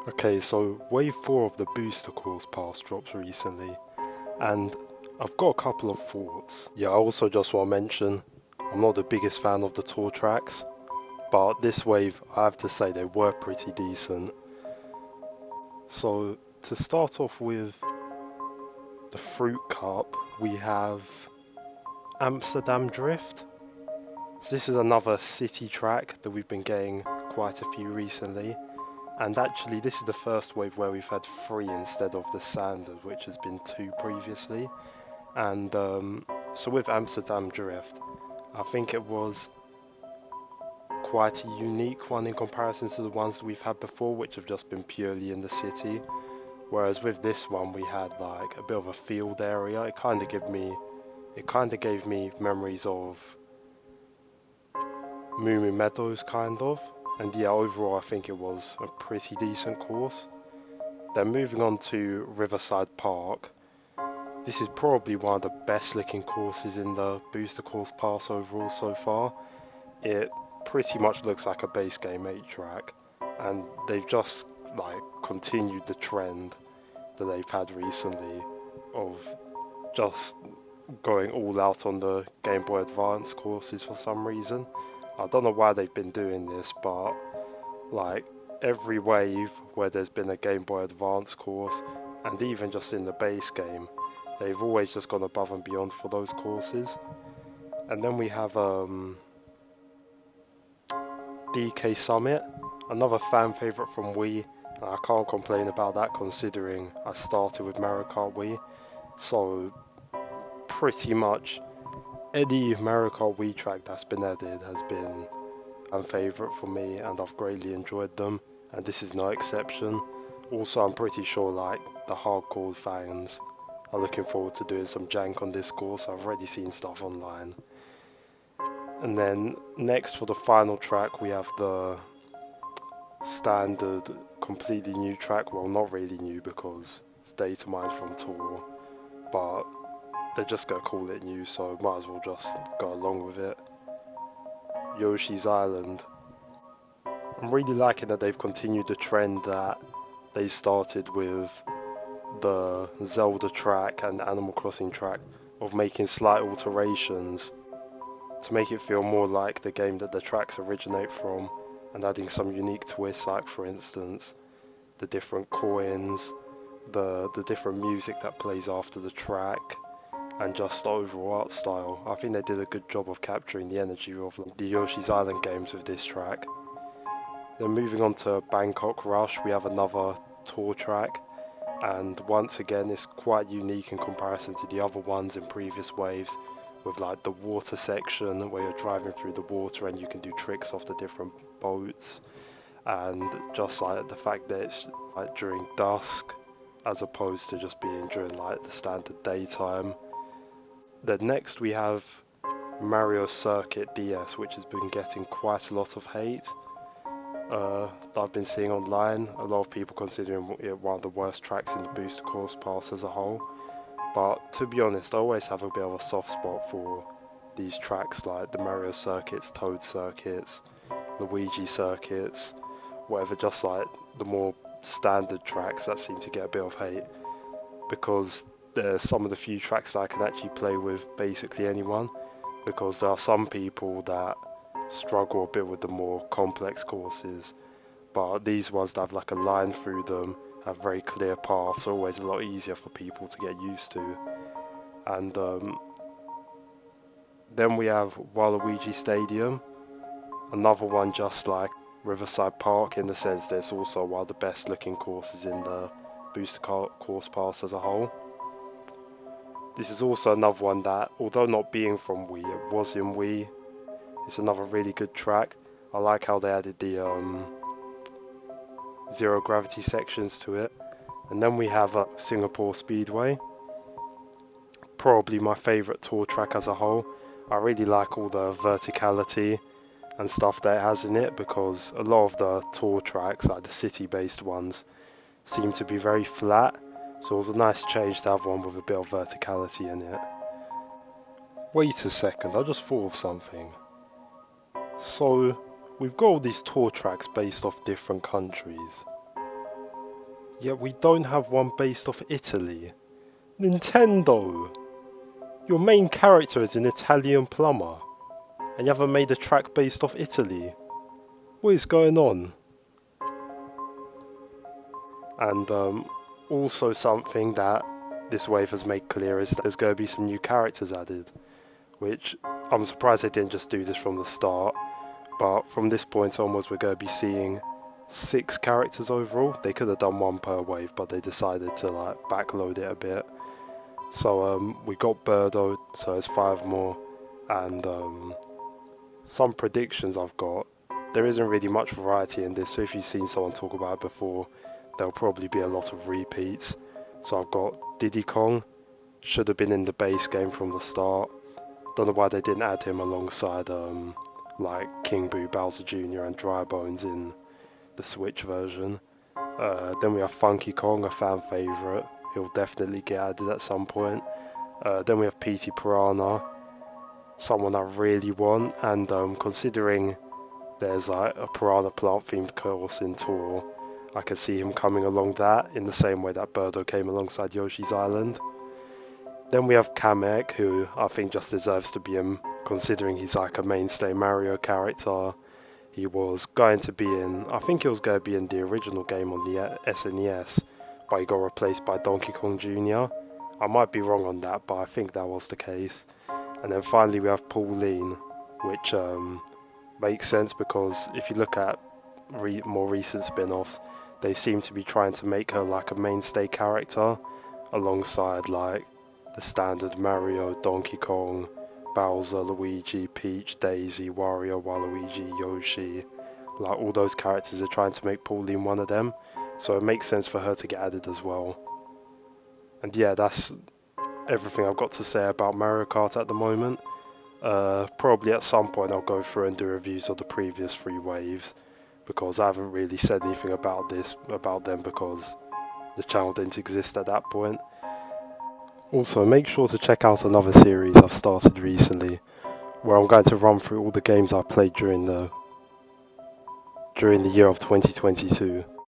Okay, so Wave 4 of the booster course pass dropped recently, and I've got a couple of thoughts. Yeah, I also just want to mention, I'm not the biggest fan of the tour tracks, but this wave, I have to say they were pretty decent. So, to start off with the Fruit Cup, we have Amsterdam Drift. So this is another city track that we've been getting quite a few recently. And actually, this is the first wave where we've had 3 instead of the standard, which has been 2 previously. And so with Amsterdam Drift, I think it was quite a unique one in comparison to the ones that we've had before, which have just been purely in the city. Whereas with this one, we had like a bit of a field area. It kind of gave me memories of Moo Moo Meadows, kind of. And yeah, overall, I think it was a pretty decent course. Then moving on to Riverside Park. This is probably one of the best looking courses in the Booster Course Pass overall so far. It pretty much looks like a base game 8 track, and they've just like continued the trend that they've had recently of just going all out on the Game Boy Advance courses for some reason. I don't know why they've been doing this, but like every wave where there's been a Game Boy Advance course, and even just in the base game, they've always just gone above and beyond for those courses. And then we have DK Summit, another fan favourite from Wii. I can't complain about that considering I started with Mario Kart Wii. So pretty much any Mario Kart Wii track that's been added has been a favourite for me, and I've greatly enjoyed them, and this is no exception. Also, I'm pretty sure like the hardcore fans are looking forward to doing some jank on this course. I've already seen stuff online. And then next for the final track we have the standard completely new track. Well, not really new because it's data mined from Tour, but they're just gonna call it new, so might as well just go along with it. Yoshi's Island. I'm really liking that they've continued the trend that they started with the Zelda track and Animal Crossing track of making slight alterations to make it feel more like the game that the tracks originate from, and adding some unique twists, like for instance the different coins, the different music that plays after the track, and just the overall art style. I think they did a good job of capturing the energy of the Yoshi's Island games with this track. Then moving on to Bangkok Rush, we have another tour track, and once again it's quite unique in comparison to the other ones in previous waves, with like the water section where you're driving through the water and you can do tricks off the different boats, and just like the fact that it's like during dusk as opposed to just being during like the standard daytime. Then next we have Mario Circuit DS, which has been getting quite a lot of hate. I've been seeing online a lot of people considering it one of the worst tracks in the Booster Course Pass as a whole. But to be honest, I always have a bit of a soft spot for these tracks like the Mario circuits, Toad circuits, Luigi circuits, whatever, just like the more standard tracks that seem to get a bit of hate, because they're some of the few tracks that I can actually play with basically anyone, because there are some people that struggle a bit with the more complex courses, but these ones that have like a line through them, have very clear paths, are always a lot easier for people to get used to. And then we have Waluigi Stadium, another one just like Riverside Park in the sense that it's also one of the best looking courses in the Booster Course Pass as a whole. This is also another one that, although not being from Wii, it was in Wii. It's another really good track. I like how they added the zero gravity sections to it. And then we have Singapore Speedway, probably my favourite tour track as a whole. I really like all the verticality and stuff that it has in it, because a lot of the tour tracks, like the city based ones, seem to be very flat, so it was a nice change to have one with a bit of verticality in it. Wait a second, I just thought of something. So we've got all these tour tracks based off different countries. Yet we don't have one based off Italy. Nintendo! Your main character is an Italian plumber, and you haven't made a track based off Italy. What is going on? And also something that this wave has made clear is that there's going to be some new characters added, which I'm surprised they didn't just do this from the start, but from this point onwards we're going to be seeing 6 characters overall. They could have done 1 per wave, but they decided to like backload it a bit. So we got Birdo, so there's 5 more, and some predictions I've got. There isn't really much variety in this, so if you've seen someone talk about it before, there'll probably be a lot of repeats. So I've got Diddy Kong, should have been in the base game from the start. Don't know why they didn't add him alongside like King Boo, Bowser Jr. and Dry Bones in the Switch version. Then we have Funky Kong, a fan favourite. He'll definitely get added at some point. Then we have P.T. Piranha, someone I really want, and considering there's like a Piranha Plant themed course in Tour, I could see him coming along that in the same way that Birdo came alongside Yoshi's Island. Then we have Kamek, who I think just deserves to be him, considering he's like a mainstay Mario character. He was going to be in, I think he was going to be in the original game on the SNES, but he got replaced by Donkey Kong Jr. I might be wrong on that, but I think that was the case. And then finally we have Pauline, which makes sense because if you look at more recent spin-offs, they seem to be trying to make her like a mainstay character alongside like the standard Mario, Donkey Kong, Bowser, Luigi, Peach, Daisy, Wario, Waluigi, Yoshi. Like all those characters are trying to make Pauline one of them, so it makes sense for her to get added as well. And yeah, that's everything I've got to say about Mario Kart at the moment. Probably at some point I'll go through and do reviews of the previous 3 waves, because I haven't really said anything about them because the channel didn't exist at that point. Also, make sure to check out another series I've started recently, where I'm going to run through all the games I played during the year of 2022.